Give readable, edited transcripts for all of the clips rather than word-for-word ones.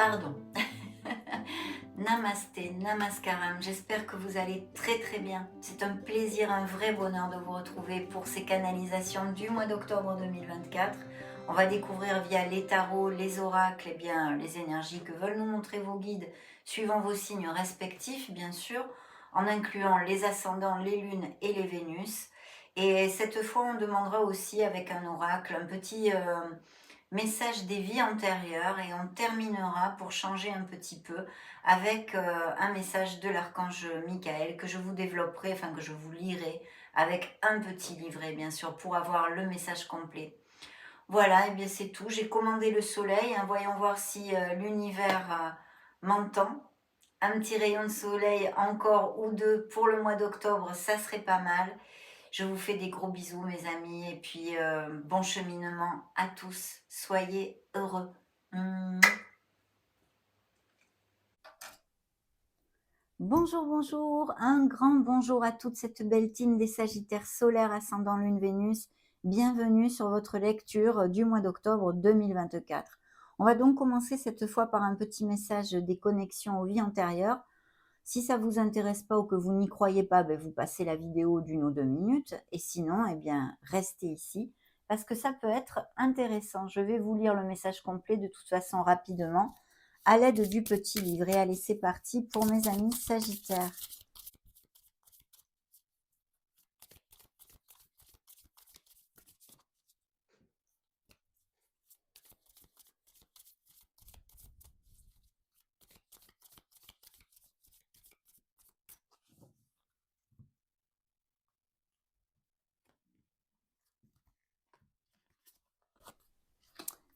Pardon. Namasté, namaskaram. J'espère que vous allez très très bien. C'est un plaisir, un vrai bonheur de vous retrouver pour ces canalisations du mois d'octobre 2024. On va découvrir via les tarots, les oracles, et bien les énergies que veulent nous montrer vos guides, suivant vos signes respectifs, bien sûr, en incluant les ascendants, les lunes et les Vénus. Et cette fois, on demandera aussi avec un oracle un petit message des vies antérieures et on terminera pour changer un petit peu avec un message de l'archange Michael que je vous développerai, enfin que je vous lirai avec un petit livret bien sûr pour avoir le message complet. Voilà, et bien c'est tout. J'ai commandé le soleil, hein, voyons voir si l'univers m'entend. Un petit rayon de soleil encore ou deux pour le mois d'octobre, ça serait pas mal. Je vous fais des gros bisous mes amis et puis bon cheminement à tous. Soyez heureux. Mmh. Bonjour, bonjour, un grand bonjour à toute cette belle team des Sagittaires solaires ascendant Lune Vénus. Bienvenue sur votre lecture du mois d'octobre 2024. On va donc commencer cette fois par un petit message des connexions aux vies antérieures. Si ça vous intéresse pas ou que vous n'y croyez pas, ben vous passez la vidéo d'1 ou 2 minutes. Et sinon, eh bien, restez ici parce que ça peut être intéressant. Je vais vous lire le message complet de toute façon rapidement à l'aide du petit livret. Allez, c'est parti pour mes amis Sagittaires.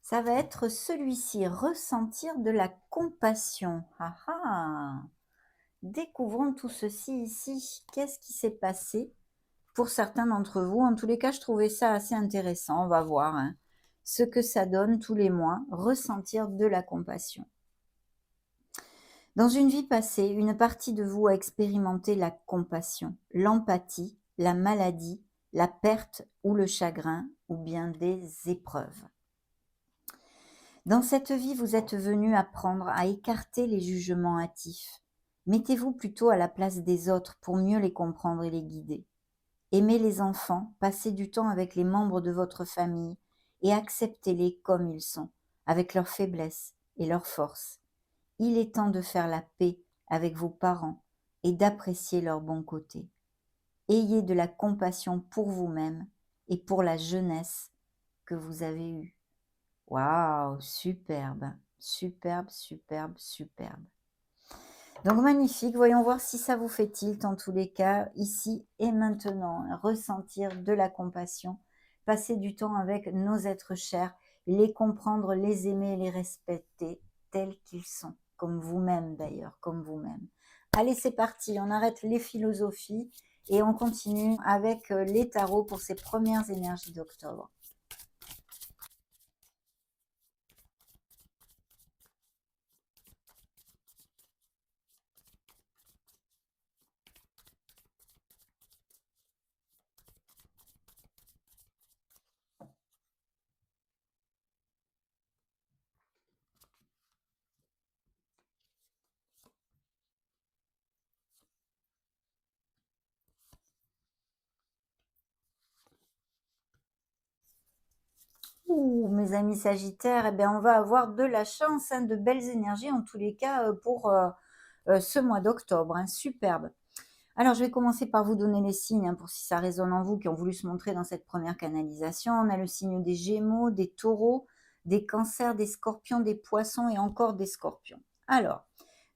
Ça va être celui-ci, ressentir de la compassion. Ah ah. Découvrons tout ceci ici. Qu'est-ce qui s'est passé pour certains d'entre vous? En tous les cas, je trouvais ça assez intéressant. On va voir hein, ce que ça donne tous les mois, ressentir de la compassion. Dans une vie passée, une partie de vous a expérimenté la compassion, l'empathie, la maladie, la perte ou le chagrin, ou bien des épreuves. Dans cette vie, vous êtes venu apprendre à écarter les jugements hâtifs. Mettez-vous plutôt à la place des autres pour mieux les comprendre et les guider. Aimez les enfants, passez du temps avec les membres de votre famille et acceptez-les comme ils sont, avec leurs faiblesses et leurs forces. Il est temps de faire la paix avec vos parents et d'apprécier leurs bons côtés. Ayez de la compassion pour vous-même et pour la jeunesse que vous avez eue. Waouh, superbe, superbe, superbe, superbe. Donc magnifique, voyons voir si ça vous fait tilt en tous les cas, ici et maintenant. Ressentir de la compassion, passer du temps avec nos êtres chers, les comprendre, les aimer, les respecter tels qu'ils sont, comme vous-même d'ailleurs, comme vous-même. Allez, c'est parti, on arrête les philosophies et on continue avec les tarots pour ces premières énergies d'octobre. Ouh, mes amis Sagittaires, eh bien, on va avoir de la chance, hein, de belles énergies en tous les cas pour ce mois d'octobre. Hein, superbe. Alors, je vais commencer par vous donner les signes hein, pour si ça résonne en vous qui ont voulu se montrer dans cette première canalisation. On a le signe des Gémeaux, des Taureaux, des Cancers, des Scorpions, des Poissons et encore des Scorpions. Alors,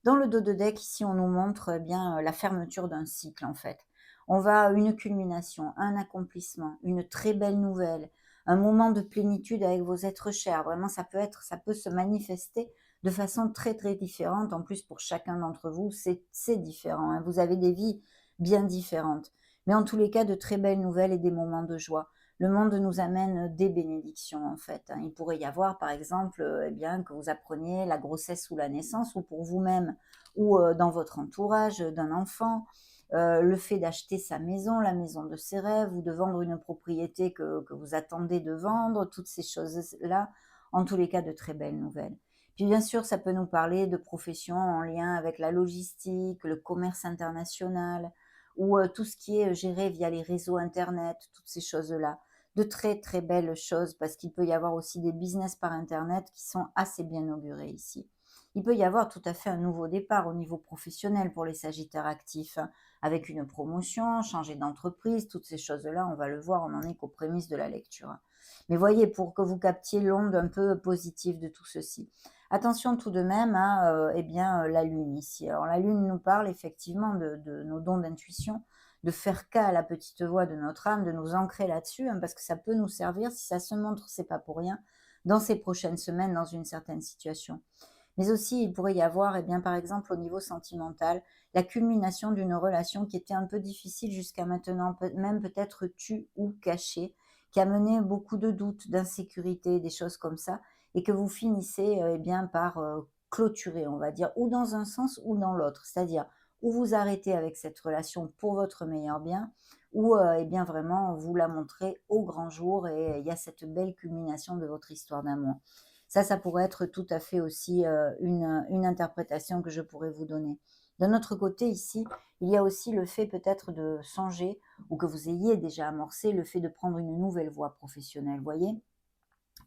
dans le dos de deck, ici, on nous montre eh bien la fermeture d'un cycle en fait. On va à une culmination, un accomplissement, une très belle nouvelle, un moment de plénitude avec vos êtres chers. Vraiment, ça peut se manifester de façon très très différente. En plus, pour chacun d'entre vous, c'est différent. Hein. Vous avez des vies bien différentes. Mais en tous les cas, de très belles nouvelles et des moments de joie. Le monde nous amène des bénédictions en fait. Hein. Il pourrait y avoir par exemple eh bien, que vous appreniez la grossesse ou la naissance ou pour vous-même ou dans votre entourage d'un enfant. Le fait d'acheter sa maison, la maison de ses rêves ou de vendre une propriété que vous attendez de vendre, toutes ces choses-là, en tous les cas de très belles nouvelles. Puis bien sûr, ça peut nous parler de professions en lien avec la logistique, le commerce international ou tout ce qui est géré via les réseaux internet, toutes ces choses-là. De très très belles choses parce qu'il peut y avoir aussi des business par internet qui sont assez bien augurés ici. Il peut y avoir tout à fait un nouveau départ au niveau professionnel pour les Sagittaires actifs, hein, avec une promotion, changer d'entreprise, toutes ces choses-là, on va le voir, on n'en est qu'aux prémices de la lecture. Mais voyez, pour que vous captiez l'onde un peu positive de tout ceci. Attention tout de même à la Lune ici. Alors la Lune nous parle effectivement de nos dons d'intuition, de faire cas à la petite voix de notre âme, de nous ancrer là-dessus, hein, parce que ça peut nous servir, si ça se montre, c'est pas pour rien, dans ces prochaines semaines, dans une certaine situation. Mais aussi, il pourrait y avoir, par exemple, au niveau sentimental, la culmination d'une relation qui était un peu difficile jusqu'à maintenant, même peut-être tue ou cachée, qui a mené beaucoup de doutes, d'insécurité, des choses comme ça, et que vous finissez par clôturer, on va dire, ou dans un sens ou dans l'autre. C'est-à-dire, ou vous arrêtez avec cette relation pour votre meilleur bien, ou vraiment vous la montrez au grand jour et il y a cette belle culmination de votre histoire d'amour. Ça pourrait être tout à fait aussi une interprétation que je pourrais vous donner. D'un autre côté, ici, il y a aussi le fait peut-être de songer, ou que vous ayez déjà amorcé, le fait de prendre une nouvelle voie professionnelle, voyez,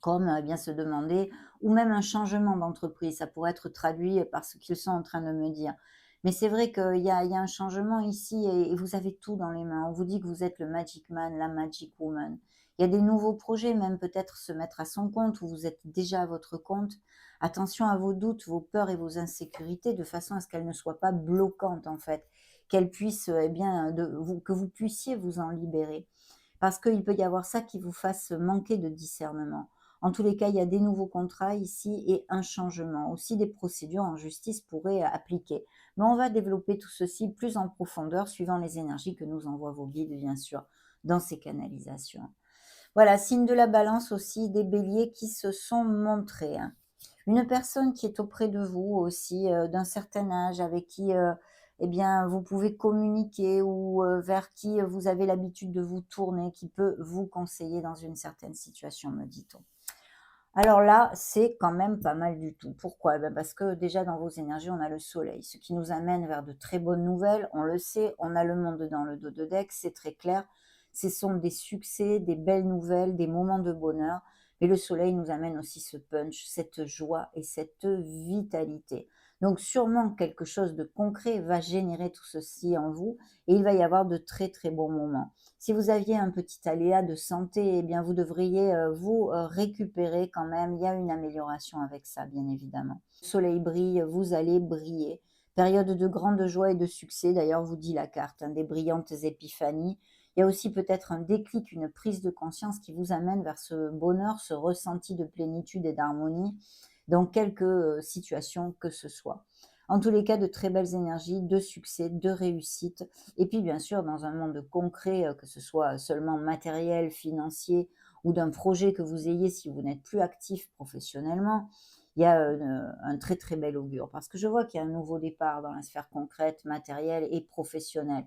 comme bien se demander, ou même un changement d'entreprise, ça pourrait être traduit par ce qu'ils sont en train de me dire. Mais c'est vrai qu'il y a un changement ici et vous avez tout dans les mains. On vous dit que vous êtes le Magic Man, la Magic Woman. Il y a des nouveaux projets, même peut-être se mettre à son compte ou vous êtes déjà à votre compte. Attention à vos doutes, vos peurs et vos insécurités de façon à ce qu'elles ne soient pas bloquantes en fait, qu'elles puissent, que vous puissiez vous en libérer. Parce qu'il peut y avoir ça qui vous fasse manquer de discernement. En tous les cas, il y a des nouveaux contrats ici et un changement. Aussi, des procédures en justice pourraient appliquer. Mais on va développer tout ceci plus en profondeur, suivant les énergies que nous envoient vos guides, bien sûr, dans ces canalisations. Voilà, signe de la balance aussi, des béliers qui se sont montrés, hein. Une personne qui est auprès de vous aussi, d'un certain âge, avec qui, vous pouvez communiquer ou vers qui vous avez l'habitude de vous tourner, qui peut vous conseiller dans une certaine situation, me dit-on. Alors là, c'est quand même pas mal du tout. Pourquoi? Parce que déjà dans vos énergies, on a le soleil, ce qui nous amène vers de très bonnes nouvelles. On le sait, on a le monde dans le dos de deck, c'est très clair. Ce sont des succès, des belles nouvelles, des moments de bonheur. Et le soleil nous amène aussi ce punch, cette joie et cette vitalité. Donc sûrement quelque chose de concret va générer tout ceci en vous et il va y avoir de très très bons moments. Si vous aviez un petit aléa de santé, vous devriez vous récupérer quand même. Il y a une amélioration avec ça, bien évidemment. Le soleil brille, vous allez briller. Période de grande joie et de succès, d'ailleurs, vous dit la carte, hein, des brillantes épiphanies. Il y a aussi peut-être un déclic, une prise de conscience qui vous amène vers ce bonheur, ce ressenti de plénitude et d'harmonie dans quelque situation que ce soit. En tous les cas, de très belles énergies, de succès, de réussite. Et puis, bien sûr, dans un monde concret, que ce soit seulement matériel, financier ou d'un projet que vous ayez si vous n'êtes plus actif professionnellement, il y a un très très bel augure. Parce que je vois qu'il y a un nouveau départ dans la sphère concrète, matérielle et professionnelle.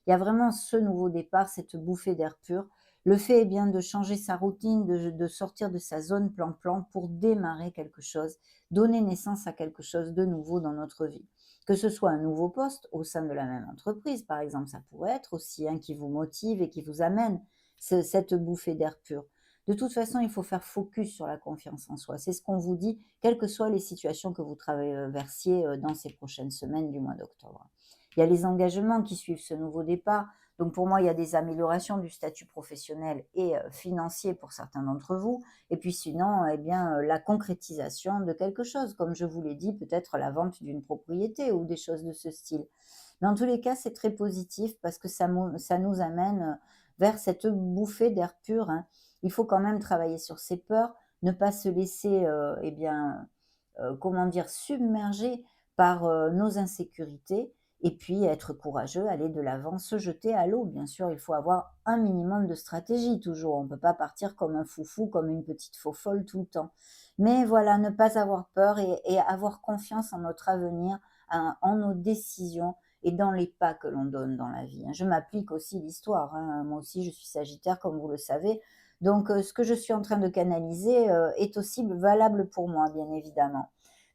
Il y a vraiment ce nouveau départ, cette bouffée d'air pur. Le fait de changer sa routine, de sortir de sa zone plan-plan pour démarrer quelque chose, donner naissance à quelque chose de nouveau dans notre vie. Que ce soit un nouveau poste au sein de la même entreprise, par exemple, ça pourrait être aussi un qui vous motive et qui vous amène cette bouffée d'air pur. De toute façon, il faut faire focus sur la confiance en soi. C'est ce qu'on vous dit, quelles que soient les situations que vous traversiez dans ces prochaines semaines du mois d'octobre. Il y a les engagements qui suivent ce nouveau départ. Donc pour moi, il y a des améliorations du statut professionnel et financier pour certains d'entre vous. Et puis sinon, la concrétisation de quelque chose, comme je vous l'ai dit, peut-être la vente d'une propriété ou des choses de ce style. Mais en tous les cas, c'est très positif parce que ça nous amène vers cette bouffée d'air pur, hein. Il faut quand même travailler sur ses peurs, ne pas se laisser, submerger par nos insécurités et puis être courageux, aller de l'avant, se jeter à l'eau. Bien sûr, il faut avoir un minimum de stratégie toujours. On ne peut pas partir comme un foufou, comme une petite faux-folle tout le temps. Mais voilà, ne pas avoir peur et avoir confiance en notre avenir, en nos décisions et dans les pas que l'on donne dans la vie, hein. Je m'applique aussi l'histoire, hein. Moi aussi, je suis Sagittaire, comme vous le savez. Donc, ce que je suis en train de canaliser est aussi valable pour moi, bien évidemment.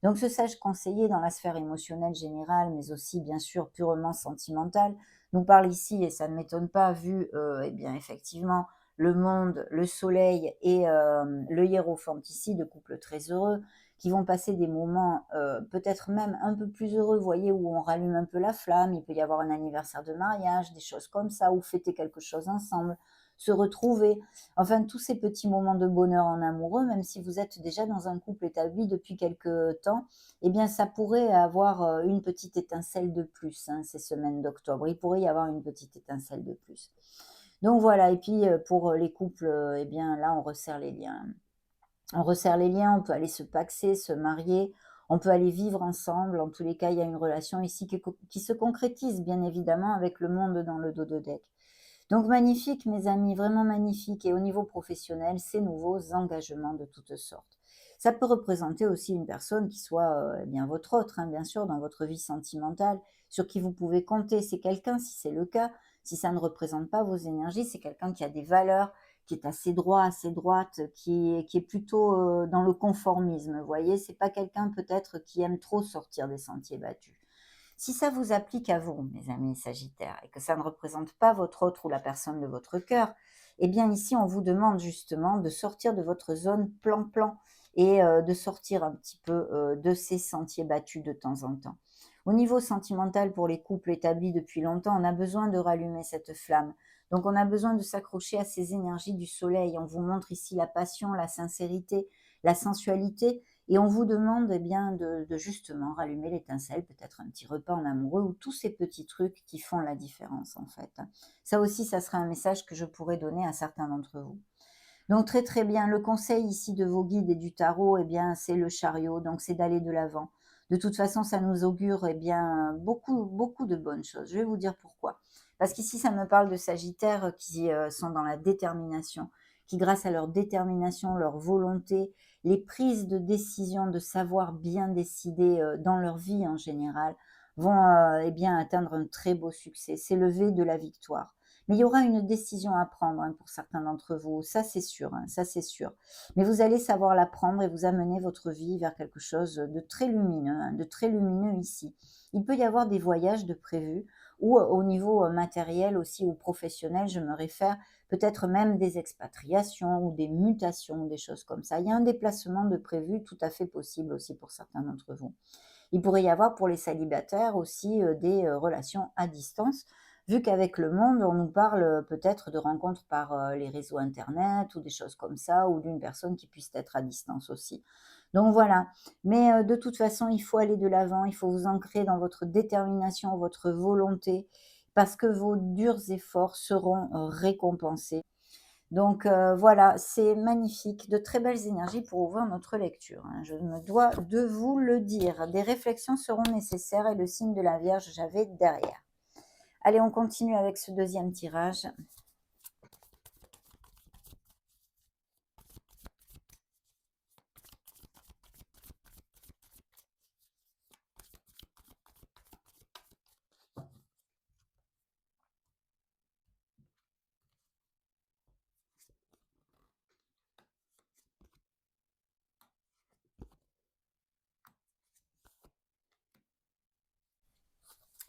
Donc ce sage conseiller dans la sphère émotionnelle générale, mais aussi bien sûr purement sentimentale, nous parle ici, et ça ne m'étonne pas vu, eh bien effectivement le monde, le soleil et le hiérophante ici, de couples très heureux, qui vont passer des moments, peut-être même un peu plus heureux, vous voyez, où on rallume un peu la flamme. Il peut y avoir un anniversaire de mariage, des choses comme ça, ou fêter quelque chose ensemble, se retrouver. Enfin, tous ces petits moments de bonheur en amoureux, même si vous êtes déjà dans un couple établi depuis quelque temps, eh bien, ça pourrait avoir, une petite étincelle de plus, hein, ces semaines d'octobre. Il pourrait y avoir une petite étincelle de plus. Donc voilà, et puis, pour, les couples, eh bien, là, on resserre les liens. On resserre les liens, on peut aller se paxer, se marier, on peut aller vivre ensemble. En tous les cas, il y a une relation ici qui se concrétise, bien évidemment, avec le monde dans le dos de deck. Donc magnifique, mes amis, vraiment magnifique. Et au niveau professionnel, ces nouveaux engagements de toutes sortes. Ça peut représenter aussi une personne qui soit eh bien votre autre, hein, bien sûr, dans votre vie sentimentale, sur qui vous pouvez compter. C'est quelqu'un, si c'est le cas, si ça ne représente pas vos énergies, c'est quelqu'un qui a des valeurs, qui est assez droit, assez droite, qui est plutôt dans le conformisme. Vous voyez, c'est pas quelqu'un peut-être qui aime trop sortir des sentiers battus. Si ça vous applique à vous, mes amis Sagittaires, et que ça ne représente pas votre autre ou la personne de votre cœur, eh bien ici, on vous demande justement de sortir de votre zone plan-plan et de sortir un petit peu de ces sentiers battus de temps en temps. Au niveau sentimental, pour les couples établis depuis longtemps, on a besoin de rallumer cette flamme. Donc on a besoin de s'accrocher à ces énergies du soleil. On vous montre ici la passion, la sincérité, la sensualité, et on vous demande eh bien, de justement rallumer l'étincelle, peut-être un petit repas en amoureux ou tous ces petits trucs qui font la différence en fait. Ça aussi, ça serait un message que je pourrais donner à certains d'entre vous. Donc très très bien, le conseil ici de vos guides et du tarot, eh bien, c'est le chariot, donc c'est d'aller de l'avant. De toute façon, ça nous augure eh bien, beaucoup, beaucoup de bonnes choses. Je vais vous dire pourquoi. Parce qu'ici, ça me parle de Sagittaires qui sont dans la détermination, qui grâce à leur détermination, leur volonté, les prises de décision, de savoir bien décider dans leur vie en général, vont eh bien, atteindre un très beau succès, s'élever de la victoire. Mais il y aura une décision à prendre hein, pour certains d'entre vous, ça c'est sûr, hein, ça c'est sûr. Mais vous allez savoir la prendre et vous amener votre vie vers quelque chose de très lumineux, hein, de très lumineux ici. Il peut y avoir des voyages de prévus ou au niveau matériel aussi ou professionnel, je me réfère, peut-être même des expatriations ou des mutations, des choses comme ça. Il y a un déplacement de prévu tout à fait possible aussi pour certains d'entre vous. Il pourrait y avoir pour les célibataires aussi des relations à distance, vu qu'avec le monde, on nous parle peut-être de rencontres par les réseaux internet ou des choses comme ça, ou d'une personne qui puisse être à distance aussi. Donc voilà, mais de toute façon, il faut aller de l'avant, il faut vous ancrer dans votre détermination, votre volonté, parce que vos durs efforts seront récompensés. Donc voilà, c'est magnifique, de très belles énergies pour ouvrir notre lecture, hein. Je me dois de vous le dire. Des réflexions seront nécessaires et le signe de la Vierge, j'avais derrière. Allez, on continue avec ce deuxième tirage.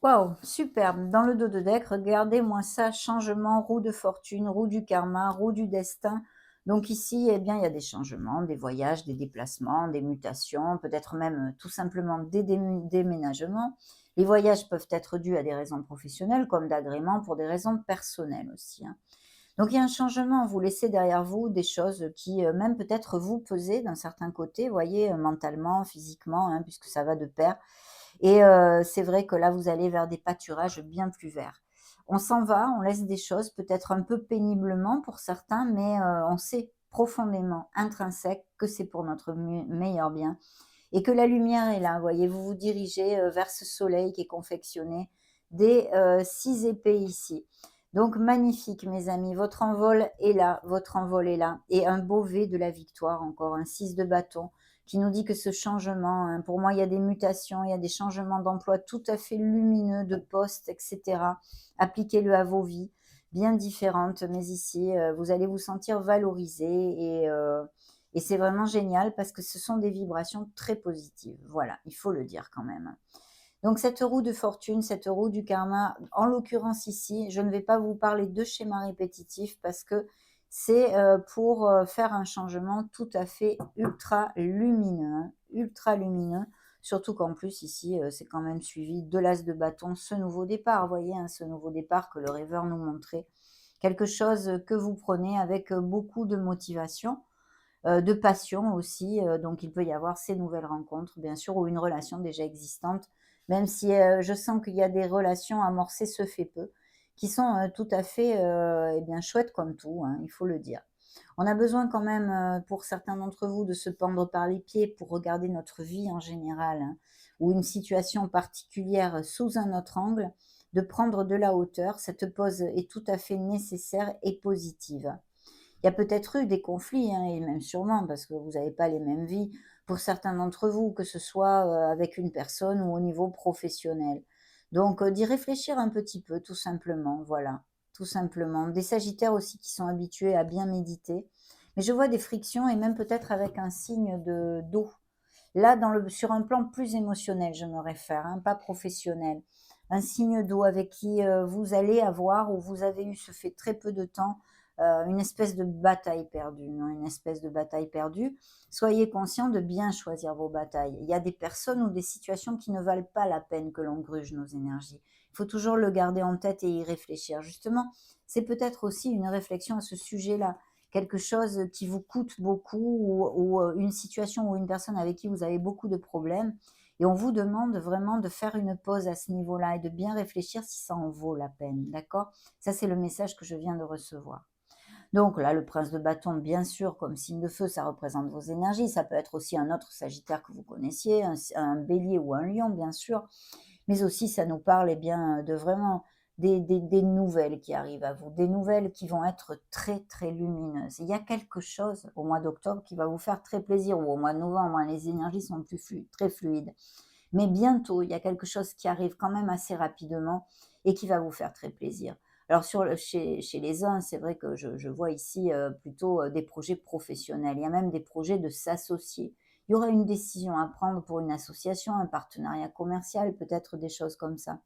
Waouh, superbe. Dans le dos de deck, regardez-moi ça, changement, roue de fortune, roue du karma, roue du destin. Donc ici, eh bien, il y a des changements, des voyages, des déplacements, des mutations, peut-être même tout simplement des déménagements. Les voyages peuvent être dus à des raisons professionnelles comme d'agrément pour des raisons personnelles aussi, hein. Donc il y a un changement, vous laissez derrière vous des choses qui même peut-être vous pesaient d'un certain côté, vous voyez, mentalement, physiquement, hein, puisque ça va de pair. Et c'est vrai que là, vous allez vers des pâturages bien plus verts. On s'en va, on laisse des choses, peut-être un peu péniblement pour certains, mais on sait profondément, intrinsèque, que c'est pour notre meilleur bien et que la lumière est là. Vous voyez, vous vous dirigez vers ce soleil qui est confectionné des 6 épées ici. Donc magnifique, mes amis, votre envol est là, votre envol est là. Et un beau V de la victoire, encore un 6 de bâton, qui nous dit que ce changement, hein, pour moi, il y a des mutations, il y a des changements d'emploi tout à fait lumineux, de poste, etc. Appliquez-le à vos vies, bien différentes, mais ici, vous allez vous sentir valorisé Et c'est vraiment génial parce que ce sont des vibrations très positives. Voilà, il faut le dire quand même. Donc cette roue de fortune, cette roue du karma, en l'occurrence ici, je ne vais pas vous parler de schéma répétitif parce que c'est pour faire un changement tout à fait ultra lumineux, hein, ultra lumineux. Surtout qu'en plus ici, c'est quand même suivi de l'as de bâton, ce nouveau départ, vous voyez, hein, ce nouveau départ que le rêveur nous montrait. Quelque chose que vous prenez avec beaucoup de motivation, de passion aussi, donc il peut y avoir ces nouvelles rencontres, bien sûr, ou une relation déjà existante, même si, je sens qu'il y a des relations amorcées ce fait peu, qui sont, tout à fait, et bien, chouettes comme tout, hein, il faut le dire. On a besoin quand même, pour certains d'entre vous, de se pendre par les pieds pour regarder notre vie en général, hein, ou une situation particulière sous un autre angle, de prendre de la hauteur. Cette pause est tout à fait nécessaire et positive. Il y a peut-être eu des conflits, hein, et même sûrement parce que vous n'avez pas les mêmes vies pour certains d'entre vous, que ce soit, avec une personne ou au niveau professionnel. Donc, d'y réfléchir un petit peu tout simplement, voilà, tout simplement. Des sagittaires aussi qui sont habitués à bien méditer, mais je vois des frictions et même peut-être avec un signe de d'eau. Là, sur un plan plus émotionnel, je me réfère, hein, pas professionnel. Un signe d'eau avec qui vous allez avoir, ou vous avez eu, ce fait très peu de temps, une espèce de bataille perdue, non, une espèce de bataille perdue. Soyez conscient de bien choisir vos batailles. Il y a des personnes ou des situations qui ne valent pas la peine que l'on gruge nos énergies. Il faut toujours le garder en tête et y réfléchir. Justement, c'est peut-être aussi une réflexion à ce sujet-là, quelque chose qui vous coûte beaucoup, ou une situation ou une personne avec qui vous avez beaucoup de problèmes, et on vous demande vraiment de faire une pause à ce niveau-là et de bien réfléchir si ça en vaut la peine, d'accord? Ça, c'est le message que je viens de recevoir. Donc là, le prince de bâton, bien sûr, comme signe de feu, ça représente vos énergies. Ça peut être aussi un autre sagittaire que vous connaissiez, un bélier ou un lion, bien sûr. Mais aussi, ça nous parle, eh bien, de vraiment des nouvelles qui arrivent à vous, des nouvelles qui vont être très, très lumineuses. Il y a quelque chose au mois d'octobre qui va vous faire très plaisir, ou au mois de novembre, hein, les énergies sont plus très fluides. Mais bientôt, il y a quelque chose qui arrive quand même assez rapidement et qui va vous faire très plaisir. Alors chez les uns, c'est vrai que je vois ici, plutôt, des projets professionnels. Il y a même des projets de s'associer. Il y aura une décision à prendre pour une association, un partenariat commercial, peut-être des choses comme ça.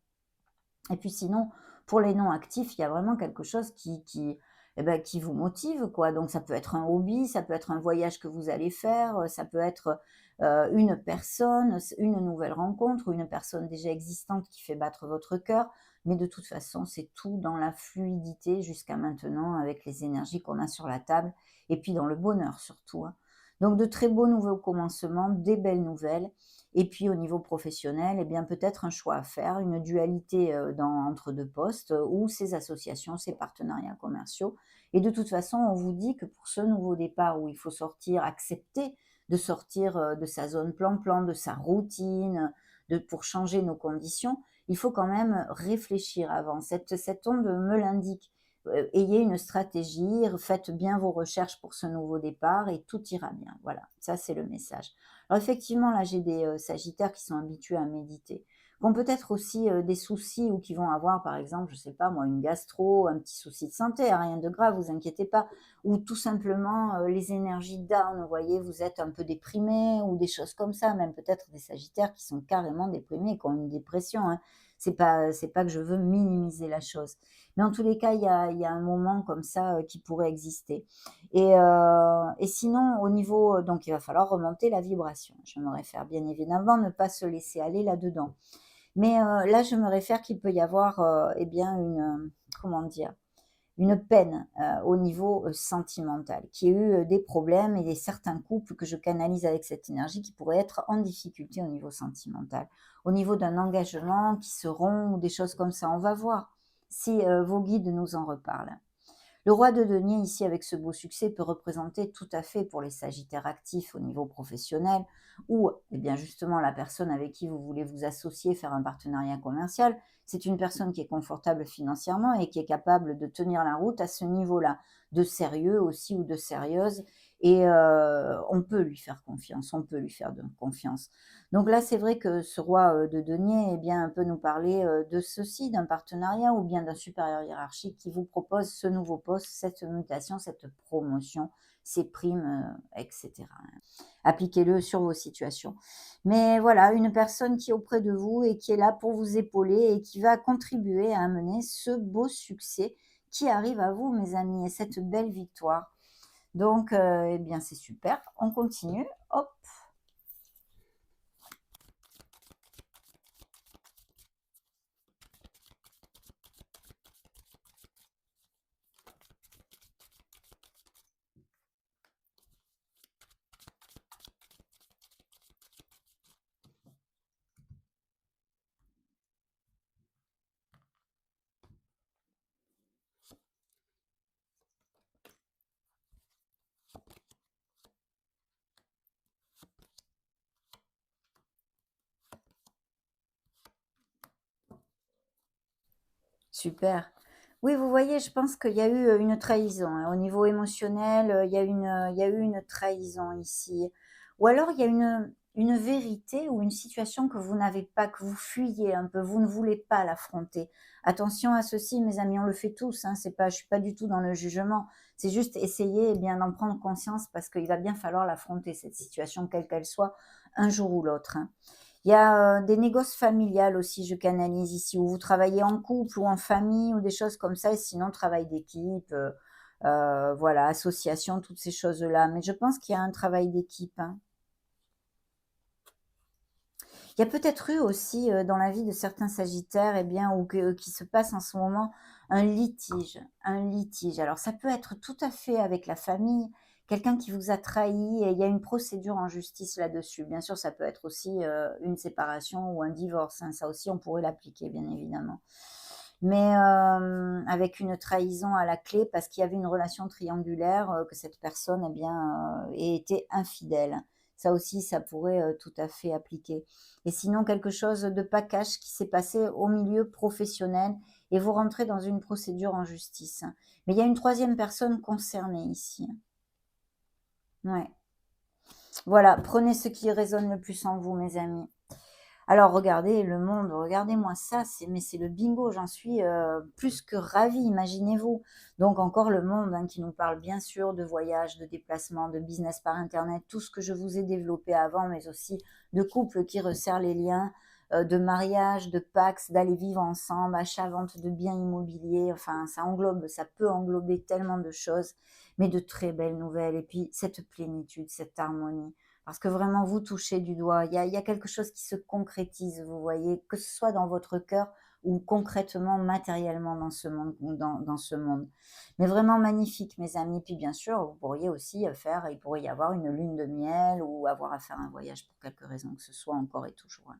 Et puis sinon, pour les non actifs, il y a vraiment quelque chose qui vous motive, quoi. Donc ça peut être un hobby, ça peut être un voyage que vous allez faire, ça peut être, une personne, une nouvelle rencontre, ou une personne déjà existante qui fait battre votre cœur. Mais de toute façon, c'est tout dans la fluidité jusqu'à maintenant, avec les énergies qu'on a sur la table, et puis dans le bonheur surtout, hein. Donc de très beaux nouveaux commencements, des belles nouvelles. Et puis au niveau professionnel, eh bien peut-être un choix à faire, une dualité, entre 2 postes, ou ces associations, ces partenariats commerciaux. Et de toute façon, on vous dit que pour ce nouveau départ où il faut sortir, accepter de sortir, de sa zone plan-plan, de sa routine, pour changer nos conditions, il faut quand même réfléchir avant. Cette onde me l'indique. Ayez une stratégie, faites bien vos recherches pour ce nouveau départ et tout ira bien. Voilà, ça c'est le message. Alors effectivement, là, j'ai des, sagittaires qui sont habitués à méditer, qui ont peut-être aussi, des soucis, ou qui vont avoir, par exemple, je sais pas moi, une gastro, un petit souci de santé, hein, rien de grave, vous inquiétez pas. Ou tout simplement, les énergies down, vous voyez, vous êtes un peu déprimé ou des choses comme ça. Même peut-être des sagittaires qui sont carrément déprimés, qui ont une dépression, hein. C'est pas que je veux minimiser la chose. Mais en tous les cas, il y a un moment comme ça, qui pourrait exister. Et sinon, au niveau, donc il va falloir remonter la vibration. Je me réfère bien évidemment, ne pas se laisser aller là-dedans. Mais là, je me réfère qu'il peut y avoir, eh bien comment dire? Une peine, au niveau, sentimental, qu'il y ait eu, des problèmes, et des certains couples que je canalise avec cette énergie qui pourraient être en difficulté au niveau sentimental. Au niveau d'un engagement qui se rompt ou des choses comme ça. On va voir si, vos guides nous en reparlent. Le roi de denier ici, avec ce beau succès, peut représenter tout à fait, pour les sagittaires actifs au niveau professionnel, ou eh bien justement la personne avec qui vous voulez vous associer, faire un partenariat commercial, c'est une personne qui est confortable financièrement et qui est capable de tenir la route à ce niveau-là, de sérieux aussi, ou de sérieuse, et on peut lui faire confiance, on peut lui faire de confiance. Donc là, c'est vrai que ce roi, de denier, eh bien, peut nous parler, de ceci, d'un partenariat, ou bien d'un supérieur hiérarchique qui vous propose ce nouveau poste, cette mutation, cette promotion, ses primes, etc. Appliquez-le sur vos situations. Mais voilà, une personne qui est auprès de vous et qui est là pour vous épauler et qui va contribuer à amener ce beau succès qui arrive à vous, mes amis, et cette belle victoire. Donc, eh bien, c'est super. On continue. Hop. Super. Oui, vous voyez, je pense qu'il y a eu, une trahison, hein. Au niveau émotionnel, il y a eu une trahison ici. Ou alors il y a une vérité ou une situation que vous n'avez pas, que vous fuyez un peu, vous ne voulez pas l'affronter. Attention à ceci, mes amis, on le fait tous, hein, c'est pas je suis pas du tout dans le jugement. C'est juste essayer, eh bien, d'en prendre conscience parce qu'il va bien falloir l'affronter, cette situation, quelle qu'elle soit, un jour ou l'autre, hein. Il y a, des négoces familiales aussi, je canalise ici, où vous travaillez en couple ou en famille ou des choses comme ça et sinon travail d'équipe, voilà, association, toutes ces choses-là. Mais je pense qu'il y a un travail d'équipe, hein. Il y a peut-être eu aussi, dans la vie de certains sagittaires, eh bien, ou que qui se passe en ce moment un litige, un litige. Alors ça peut être tout à fait avec la famille, quelqu'un qui vous a trahi et il y a une procédure en justice là-dessus. Bien sûr, ça peut être aussi, une séparation ou un divorce, hein, ça aussi on pourrait l'appliquer bien évidemment. Mais, avec une trahison à la clé parce qu'il y avait une relation triangulaire, que cette personne, eh bien, ait été infidèle. Ça aussi, ça pourrait, tout à fait appliquer. Et sinon quelque chose de pas cash qui s'est passé au milieu professionnel et vous rentrez dans une procédure en justice. Mais il y a une troisième personne concernée ici. Ouais. Voilà, prenez ce qui résonne le plus en vous, mes amis. Alors regardez le monde, regardez-moi ça, c'est le bingo, j'en suis, plus que ravie, imaginez-vous. Donc encore le monde, hein, qui nous parle bien sûr de voyage, de déplacement, de business par internet, tout ce que je vous ai développé avant, mais aussi de couples qui resserrent les liens, de mariage, de pax, d'aller vivre ensemble, achat-vente de biens immobiliers, enfin ça englobe, ça peut englober tellement de choses, mais de très belles nouvelles et puis cette plénitude, cette harmonie. Parce que vraiment vous touchez du doigt, il y a quelque chose qui se concrétise, vous voyez? Que ce soit dans votre cœur ou concrètement, matériellement dans ce monde dans ce monde. Mais vraiment magnifique mes amis. Puis bien sûr, vous pourriez aussi, faire il pourrait y avoir une lune de miel ou avoir à faire un voyage pour quelque raison que ce soit encore et toujours, hein.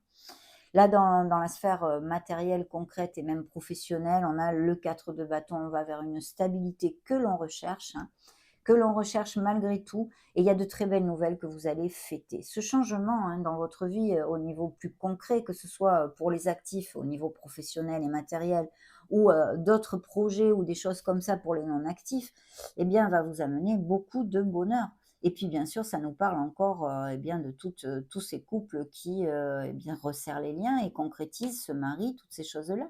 Là, dans la sphère, matérielle, concrète et même professionnelle, on a le 4 de bâton, on va vers une stabilité que l'on recherche, hein, que l'on recherche malgré tout et il y a de très belles nouvelles que vous allez fêter. Ce changement, hein, dans votre vie, au niveau plus concret, que ce soit, pour les actifs, au niveau professionnel et matériel ou, d'autres projets ou des choses comme ça pour les non actifs, eh bien, va vous amener beaucoup de bonheur. Et puis, bien sûr, ça nous parle encore, eh bien, de tous ces couples qui, eh bien, resserrent les liens et concrétisent, se marient, toutes ces choses-là.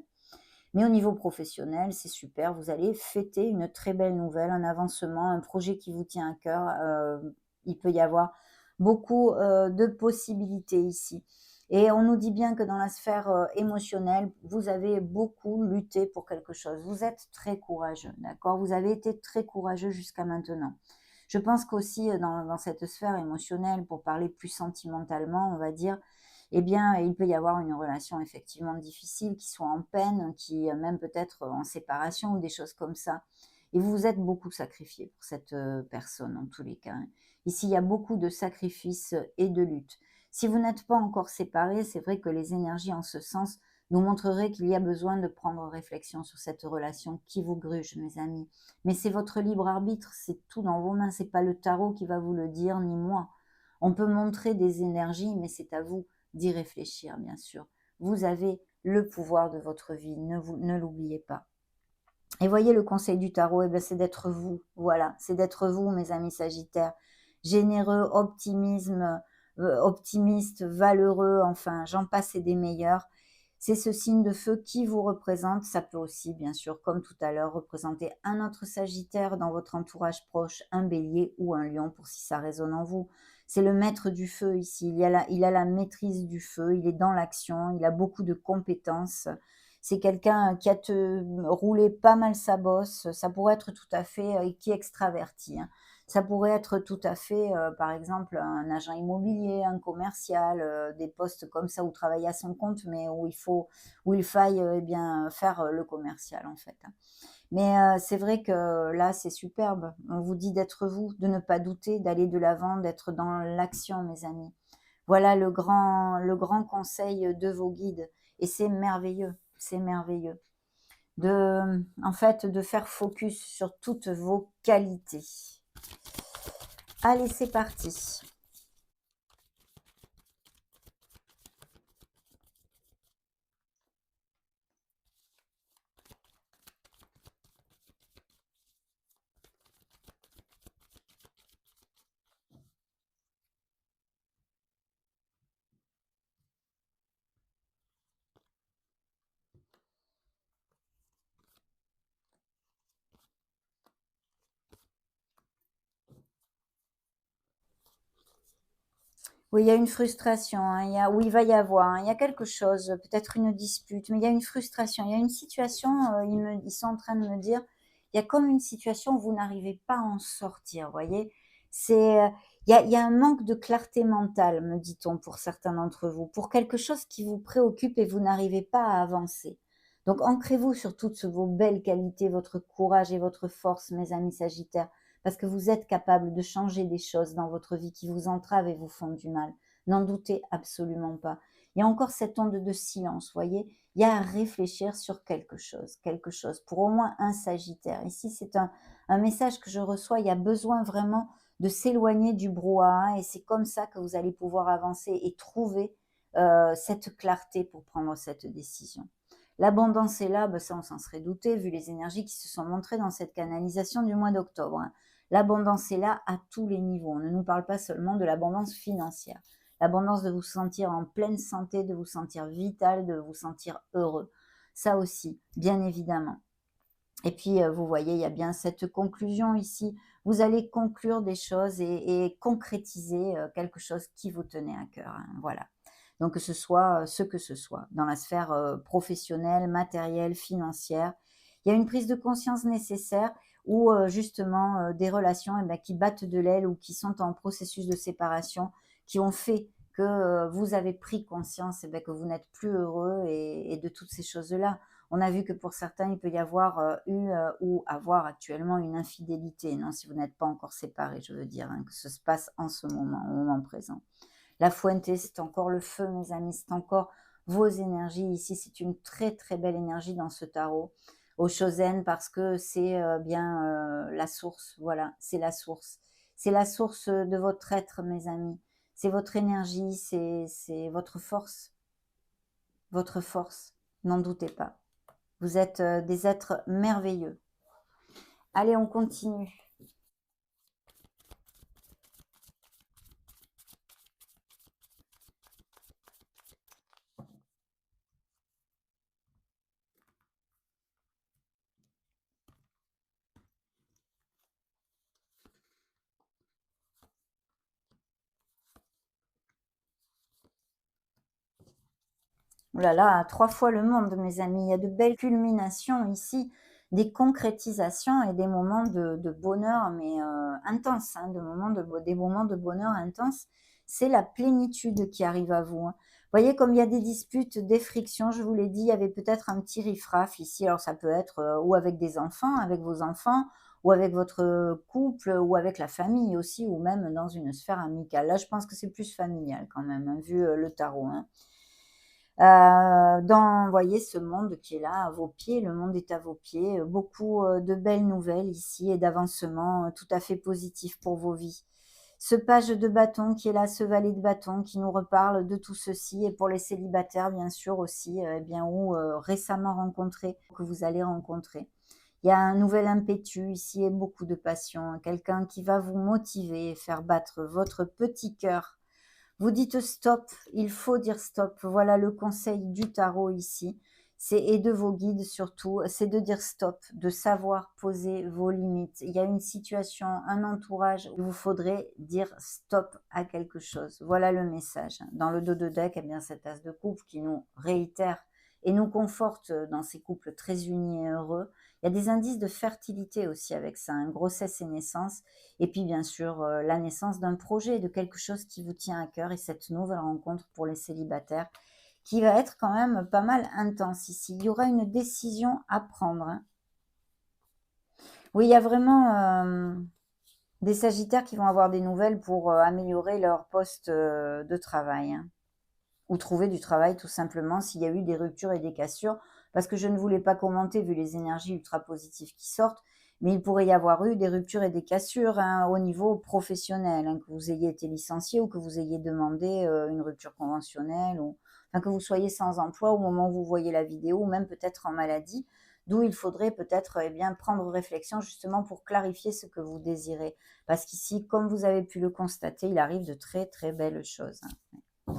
Mais au niveau professionnel, c'est super, vous allez fêter une très belle nouvelle, un avancement, un projet qui vous tient à cœur, il peut y avoir beaucoup, de possibilités ici. Et on nous dit bien que dans la sphère, émotionnelle, vous avez beaucoup lutté pour quelque chose. Vous êtes très courageux, d'accord? Vous avez été très courageux jusqu'à maintenant. Je pense qu'aussi, dans cette sphère émotionnelle, pour parler plus sentimentalement, on va dire, eh bien, il peut y avoir une relation effectivement difficile, qui soit en peine, qui, même peut-être en séparation ou des choses comme ça. Et vous vous êtes beaucoup sacrifié pour cette, personne en tous les cas, hein. Ici, il y a beaucoup de sacrifices et de luttes. Si vous n'êtes pas encore séparés, c'est vrai que les énergies en ce sens nous montreraient qu'il y a besoin de prendre réflexion sur cette relation qui vous gruge, mes amis. Mais c'est votre libre arbitre, c'est tout dans vos mains, c'est pas le tarot qui va vous le dire, ni moi. On peut montrer des énergies, mais c'est à vous d'y réfléchir, bien sûr. Vous avez le pouvoir de votre vie, ne l'oubliez pas. Et voyez, le conseil du tarot, eh ben, c'est d'être vous. Voilà, c'est d'être vous, mes amis sagittaires. Généreux, optimiste, valeureux, enfin, j'en passe et des meilleurs. C'est ce signe de feu qui vous représente. Ça peut aussi, bien sûr, comme tout à l'heure, représenter un autre Sagittaire dans votre entourage proche, un Bélier ou un Lion, pour si ça résonne en vous. C'est le maître du feu ici. Il a la maîtrise du feu, il est dans l'action, il a beaucoup de compétences. C'est quelqu'un qui a te roulé pas mal sa bosse. Ça pourrait être tout à fait, qui est extraverti, hein. Ça pourrait être tout à fait, par exemple, un agent immobilier, un commercial, des postes comme ça où travailler à son compte, mais où il faille, eh bien, faire, le commercial, en fait, hein. Mais, c'est vrai que là, c'est superbe. On vous dit d'être vous, de ne pas douter, d'aller de l'avant, d'être dans l'action, mes amis. Voilà le grand conseil de vos guides et c'est merveilleux, c'est merveilleux. En fait, de faire focus sur toutes vos qualités. Allez, c'est parti. Oui, il y a une frustration, hein, il va y avoir, hein, il y a quelque chose, peut-être une dispute, mais il y a une frustration, il y a une situation, ils sont en train de me dire, il y a comme une situation où vous n'arrivez pas à en sortir, vous voyez? C'est, il y a un manque de clarté mentale, me dit-on, pour certains d'entre vous, pour quelque chose qui vous préoccupe et vous n'arrivez pas à avancer. Donc ancrez-vous sur toutes vos belles qualités, votre courage et votre force, mes amis sagittaires, parce que vous êtes capable de changer des choses dans votre vie qui vous entravent et vous font du mal. N'en doutez absolument pas. Il y a encore cette onde de silence, voyez? Il y a à réfléchir sur quelque chose, pour au moins un Sagittaire. Ici, c'est un message que je reçois, il y a besoin vraiment de s'éloigner du brouhaha et c'est comme ça que vous allez pouvoir avancer et trouver cette clarté pour prendre cette décision. L'abondance est là, ben ça on s'en serait douté vu les énergies qui se sont montrées dans cette canalisation du mois d'octobre, hein. L'abondance est là à tous les niveaux. On ne nous parle pas seulement de l'abondance financière. L'abondance de vous sentir en pleine santé, de vous sentir vital, de vous sentir heureux. Ça aussi, bien évidemment. Et puis, vous voyez, il y a bien cette conclusion ici. Vous allez conclure des choses et concrétiser quelque chose qui vous tenait à cœur, hein, voilà. Donc, que ce soit ce que ce soit, dans la sphère professionnelle, matérielle, financière, il y a une prise de conscience nécessaire ou justement des relations eh ben, qui battent de l'aile ou qui sont en processus de séparation, qui ont fait que vous avez pris conscience eh ben, que vous n'êtes plus heureux et de toutes ces choses-là. On a vu que pour certains, il peut y avoir eu ou avoir actuellement une infidélité, non, si vous n'êtes pas encore séparés, je veux dire, hein, que ce se passe en ce moment, au moment présent. La Fuente, c'est encore le feu, mes amis, c'est encore vos énergies. Ici, c'est une très très belle énergie dans ce tarot. Au Shosen, parce que c'est bien la source, voilà, c'est la source. C'est la source de votre être, mes amis. C'est votre énergie, c'est votre force. Votre force, n'en doutez pas. Vous êtes des êtres merveilleux. Allez, on continue. Oh là là, 3 fois le monde, mes amis. Il y a de belles culminations ici, des concrétisations et des moments de bonheur, mais intenses, hein, des moments de bonheur intenses. C'est la plénitude qui arrive à vous, hein. Vous voyez, comme il y a des disputes, des frictions, je vous l'ai dit, il y avait peut-être un petit riff-raff ici. Alors, ça peut être ou avec des enfants, avec vos enfants, ou avec votre couple, ou avec la famille aussi, ou même dans une sphère amicale. Là, je pense que c'est plus familial quand même, hein, vu le tarot, hein. Vous voyez ce monde qui est là à vos pieds, le monde est à vos pieds, beaucoup de belles nouvelles ici et d'avancements tout à fait positifs pour vos vies. Ce page de bâton qui est là, ce valet de bâton qui nous reparle de tout ceci et pour les célibataires bien sûr aussi, eh bien ou récemment rencontrés, que vous allez rencontrer. Il y a un nouvel impétu ici et beaucoup de passion, quelqu'un qui va vous motiver et faire battre votre petit cœur Vous dites stop, il faut dire stop. Voilà le conseil du tarot ici. C'est et de vos guides surtout, c'est de dire stop, de savoir poser vos limites. Il y a une situation, un entourage où il vous faudrait dire stop à quelque chose. Voilà le message. Dans le dos de deck, eh bien, cet as de coupe qui nous réitère et nous conforte dans ces couples très unis et heureux. Il y a des indices de fertilité aussi avec ça, hein, grossesse et naissance. Et puis bien sûr, la naissance d'un projet, de quelque chose qui vous tient à cœur et cette nouvelle rencontre pour les célibataires qui va être quand même pas mal intense ici. Il y aura une décision à prendre, hein. Oui, il y a vraiment, des sagittaires qui vont avoir des nouvelles pour, améliorer leur poste, de travail, hein, ou trouver du travail tout simplement s'il y a eu des ruptures et des cassures. Parce que je ne voulais pas commenter vu les énergies ultra positives qui sortent, mais il pourrait y avoir eu des ruptures et des cassures, hein, au niveau professionnel, hein, que vous ayez été licencié ou que vous ayez demandé, une rupture conventionnelle ou enfin que vous soyez sans emploi au moment où vous voyez la vidéo ou même peut-être en maladie. D'où il faudrait peut-être, eh bien, prendre réflexion justement pour clarifier ce que vous désirez. Parce qu'ici, comme vous avez pu le constater, il arrive de très, très belles choses, hein.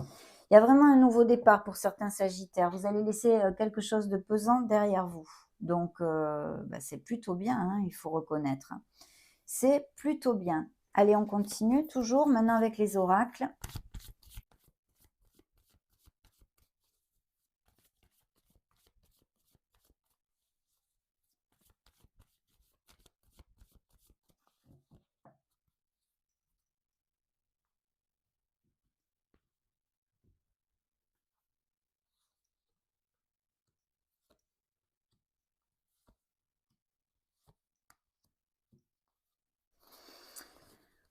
Il y a vraiment un nouveau départ pour certains sagittaires. Vous allez laisser, quelque chose de pesant derrière vous. Donc, bah, c'est plutôt bien, hein, il faut reconnaître, hein. C'est plutôt bien. Allez, on continue toujours maintenant avec les oracles.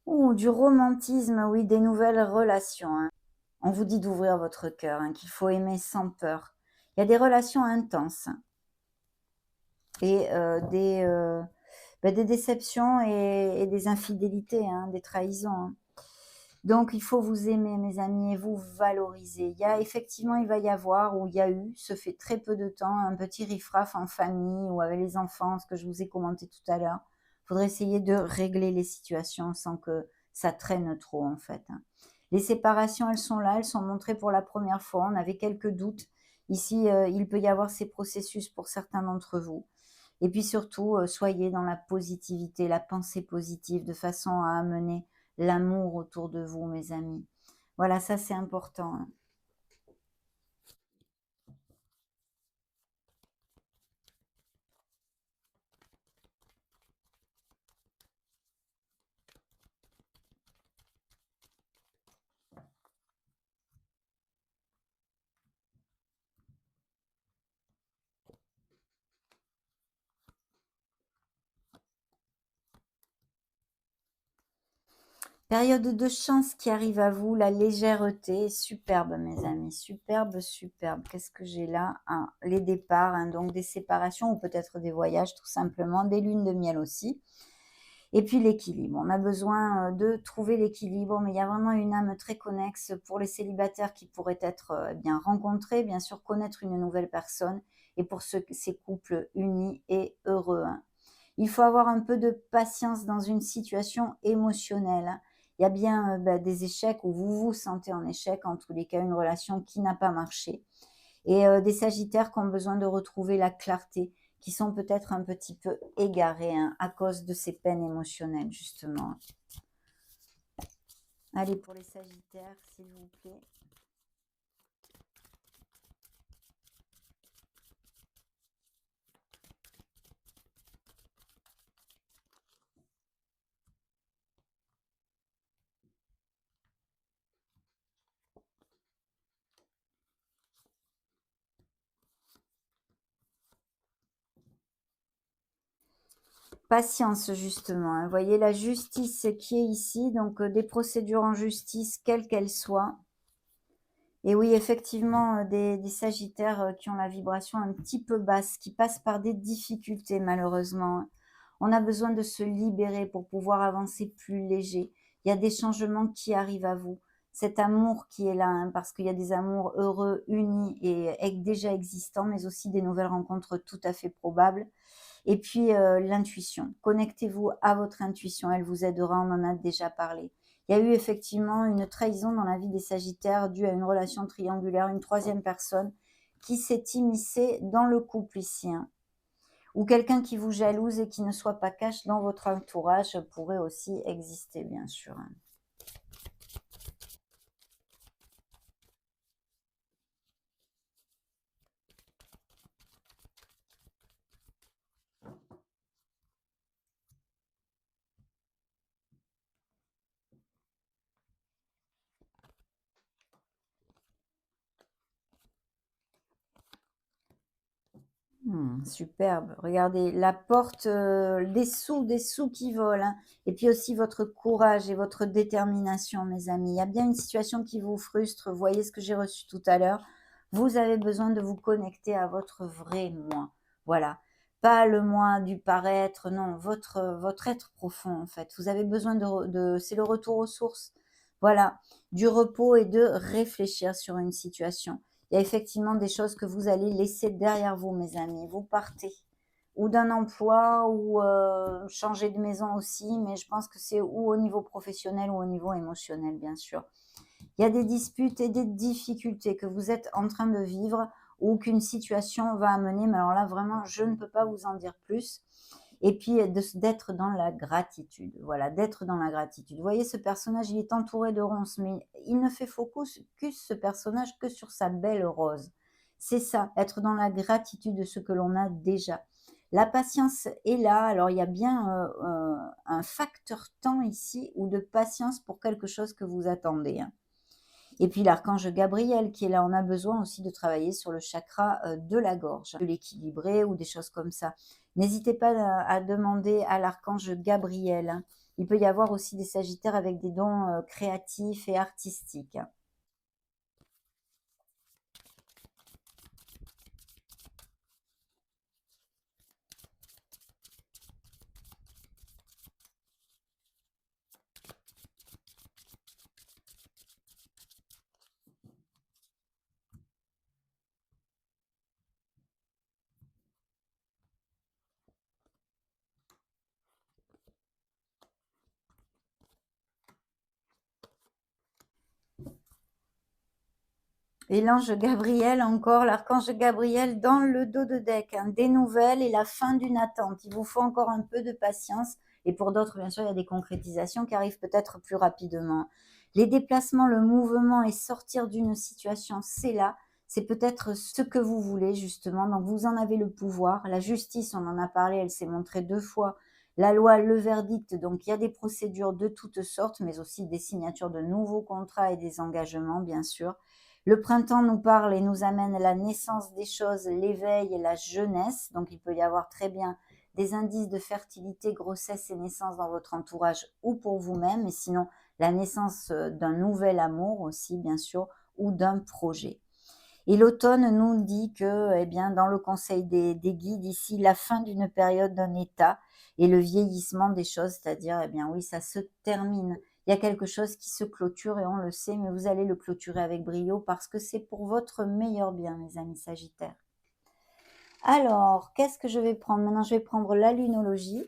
Ouh, du romantisme, oui, des nouvelles relations, hein. On vous dit d'ouvrir votre cœur, hein, qu'il faut aimer sans peur. Il y a des relations intenses et bah, des déceptions et des infidélités, hein, des trahisons, hein. Donc il faut vous aimer mes amis et vous valoriser. Il y a effectivement, il va y avoir ou il y a eu, ce fait très peu de temps, un petit riff-raff en famille ou avec les enfants, ce que je vous ai commenté tout à l'heure. Il faudrait essayer de régler les situations sans que ça traîne trop en fait, hein. Les séparations, elles sont là, elles sont montrées pour la première fois. On avait quelques doutes. Ici, il peut y avoir ces processus pour certains d'entre vous. Et puis surtout, soyez dans la positivité, la pensée positive, de façon à amener l'amour autour de vous, mes amis. Voilà, ça c'est important, hein. Période de chance qui arrive à vous, la légèreté, superbe mes amis, superbe, superbe. Qu'est-ce que j'ai là? Ah, les départs, hein, donc des séparations ou peut-être des voyages tout simplement, des lunes de miel aussi. Et puis l'équilibre. On a besoin de trouver l'équilibre, mais il y a vraiment une âme très connexe pour les célibataires qui pourraient être eh bien rencontrés, bien sûr connaître une nouvelle personne, et pour ces couples unis et heureux, hein. Il faut avoir un peu de patience dans une situation émotionnelle, hein. Il y a bien bah, des échecs où vous vous sentez en échec, en tous les cas une relation qui n'a pas marché. Et des sagittaires qui ont besoin de retrouver la clarté, qui sont peut-être un petit peu égarés, hein, à cause de ces peines émotionnelles, justement. Allez, pour les sagittaires, s'il vous plaît. Patience, justement, hein. Vous voyez la justice qui est ici, donc des procédures en justice, quelles qu'elles soient. Et oui, effectivement, des sagittaires, qui ont la vibration un petit peu basse, qui passent par des difficultés malheureusement. On a besoin de se libérer pour pouvoir avancer plus léger. Il y a des changements qui arrivent à vous. Cet amour qui est là, hein, parce qu'il y a des amours heureux, unis et déjà existants, mais aussi des nouvelles rencontres tout à fait probables. Et puis, l'intuition. Connectez-vous à votre intuition, elle vous aidera, on en a déjà parlé. Il y a eu effectivement une trahison dans la vie des Sagittaires due à une relation triangulaire, une troisième personne qui s'est immiscée dans le couple ici, hein. Ou quelqu'un qui vous jalouse et qui ne soit pas cash dans votre entourage pourrait aussi exister, bien sûr, hein. Superbe. Regardez, la porte, des sous qui volent, hein, et puis aussi votre courage et votre détermination, mes amis. Il y a bien une situation qui vous frustre, vous voyez ce que j'ai reçu tout à l'heure. Vous avez besoin de vous connecter à votre vrai moi. Voilà. Pas le moi du paraître, non, votre être profond, en fait. Vous avez besoin c'est le retour aux sources. Voilà, du repos et de réfléchir sur une situation. Il y a effectivement des choses que vous allez laisser derrière vous, mes amis. Vous partez ou d'un emploi ou changer de maison aussi, mais je pense que c'est ou au niveau professionnel ou au niveau émotionnel, bien sûr. Il y a des disputes et des difficultés que vous êtes en train de vivre ou qu'une situation va amener, mais alors là, vraiment, je ne peux pas vous en dire plus. Et puis d'être dans la gratitude, voilà, d'être dans la gratitude. Vous voyez, ce personnage, il est entouré de ronces, mais il ne fait focus ce personnage que sur sa belle rose. C'est ça, être dans la gratitude de ce que l'on a déjà. La patience est là, alors il y a bien un facteur temps ici ou de patience pour quelque chose que vous attendez, hein. Et puis l'archange Gabriel qui est là, on a besoin aussi de travailler sur le chakra, de la gorge, de l'équilibrer ou des choses comme ça. N'hésitez pas à demander à l'archange Gabriel, hein. Il peut y avoir aussi des sagittaires avec des dons, créatifs et artistiques. Et l'ange Gabriel encore, l'archange Gabriel dans le dos de deck, hein, des nouvelles et la fin d'une attente. Il vous faut encore un peu de patience et pour d'autres, bien sûr, il y a des concrétisations qui arrivent peut-être plus rapidement. Les déplacements, le mouvement et sortir d'une situation, c'est là. C'est peut-être ce que vous voulez justement, donc vous en avez le pouvoir. La justice, on en a parlé, elle s'est montrée 2 fois. La loi, le verdict, donc il y a des procédures de toutes sortes, mais aussi des signatures de nouveaux contrats et des engagements, bien sûr. Le printemps nous parle et nous amène la naissance des choses, l'éveil et la jeunesse. Donc, il peut y avoir très bien des indices de fertilité, grossesse et naissance dans votre entourage ou pour vous-même. Et sinon, la naissance d'un nouvel amour aussi, bien sûr, ou d'un projet. Et l'automne nous dit que, eh bien, dans le conseil des guides ici, la fin d'une période d'un état et le vieillissement des choses, c'est-à-dire, eh bien, oui, ça se termine. Il y a quelque chose qui se clôture et on le sait, mais vous allez le clôturer avec brio parce que c'est pour votre meilleur bien, mes amis Sagittaires. Alors, qu'est-ce que je vais prendre? Maintenant, je vais prendre la lunologie.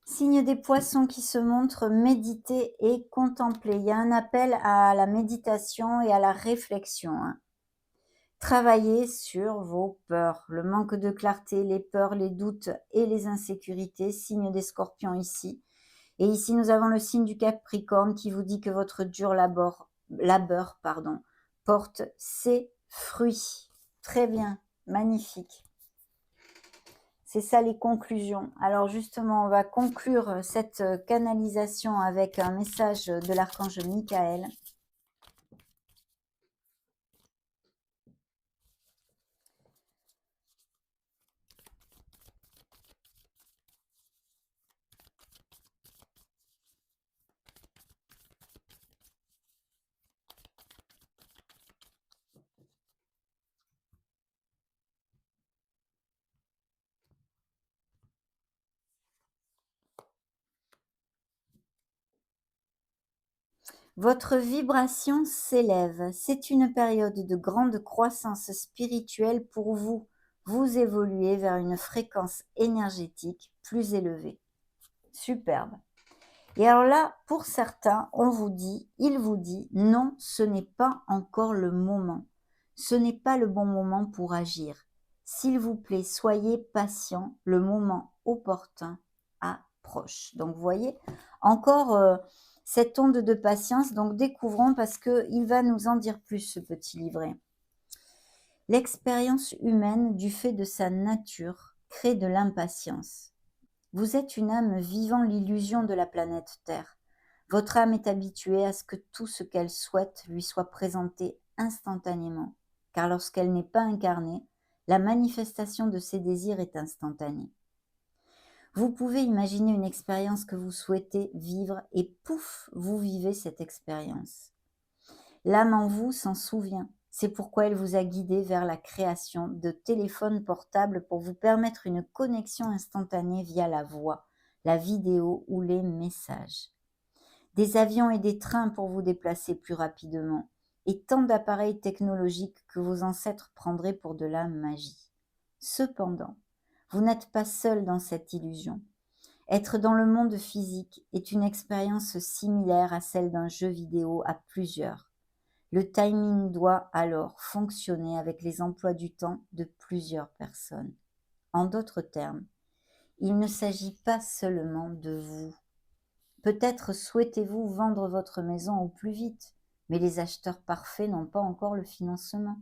Signe des poissons qui se montrent, méditer et contempler. Il y a un appel à la méditation et à la réflexion, hein. Travaillez sur vos peurs, le manque de clarté, les peurs, les doutes et les insécurités, signe des scorpions ici. Et ici, nous avons le signe du Capricorne qui vous dit que votre dur labeur porte ses fruits. Très bien, magnifique. C'est ça les conclusions. Alors justement, on va conclure cette canalisation avec un message de l'archange Michael. Votre vibration s'élève. C'est une période de grande croissance spirituelle pour vous. Vous évoluez vers une fréquence énergétique plus élevée. Superbe. Et alors là, pour certains, il vous dit, non, ce n'est pas encore le moment. Ce n'est pas le bon moment pour agir. S'il vous plaît, soyez patient, le moment opportun approche. Donc, vous voyez, encore cette onde de patience. Donc, découvrons parce qu'il va nous en dire plus, ce petit livret. L'expérience humaine, du fait de sa nature, crée de l'impatience. Vous êtes une âme vivant l'illusion de la planète Terre. Votre âme est habituée à ce que tout ce qu'elle souhaite lui soit présenté instantanément, car lorsqu'elle n'est pas incarnée, la manifestation de ses désirs est instantanée. Vous pouvez imaginer une expérience que vous souhaitez vivre et pouf, vous vivez cette expérience. L'âme en vous s'en souvient. C'est pourquoi elle vous a guidé vers la création de téléphones portables pour vous permettre une connexion instantanée via la voix, la vidéo ou les messages. Des avions et des trains pour vous déplacer plus rapidement, et tant d'appareils technologiques que vos ancêtres prendraient pour de la magie. Cependant, vous n'êtes pas seul dans cette illusion. Être dans le monde physique est une expérience similaire à celle d'un jeu vidéo à plusieurs. Le timing doit alors fonctionner avec les emplois du temps de plusieurs personnes. En d'autres termes, il ne s'agit pas seulement de vous. Peut-être souhaitez-vous vendre votre maison au plus vite, mais les acheteurs parfaits n'ont pas encore le financement.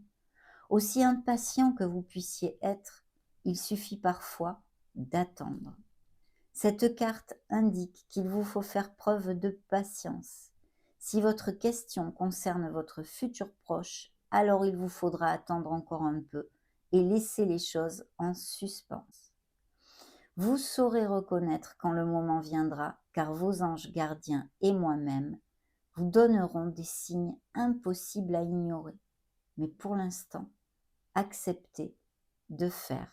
Aussi impatient que vous puissiez être, il suffit parfois d'attendre. Cette carte indique qu'il vous faut faire preuve de patience. Si votre question concerne votre futur proche, alors il vous faudra attendre encore un peu et laisser les choses en suspens. Vous saurez reconnaître quand le moment viendra, car vos anges gardiens et moi-même vous donneront des signes impossibles à ignorer. Mais pour l'instant, acceptez de faire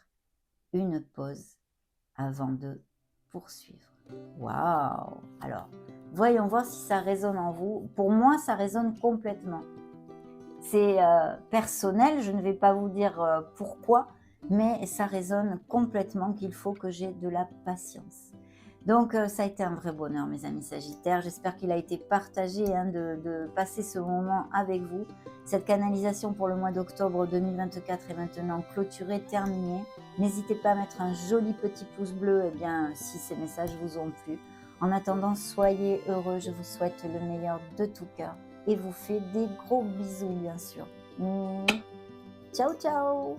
une pause avant de poursuivre. Waouh! Alors, voyons voir si ça résonne en vous. Pour moi, ça résonne complètement. C'est personnel, je ne vais pas vous dire pourquoi, mais ça résonne complètement qu'il faut que j'ai de la patience. Donc, ça a été un vrai bonheur, mes amis Sagittaires. J'espère qu'il a été partagé de passer ce moment avec vous. Cette canalisation pour le mois d'octobre 2024 est maintenant clôturée, terminée. N'hésitez pas à mettre un joli petit pouce bleu si ces messages vous ont plu. En attendant, soyez heureux. Je vous souhaite le meilleur de tout cœur et vous fais des gros bisous, bien sûr. Ciao, ciao!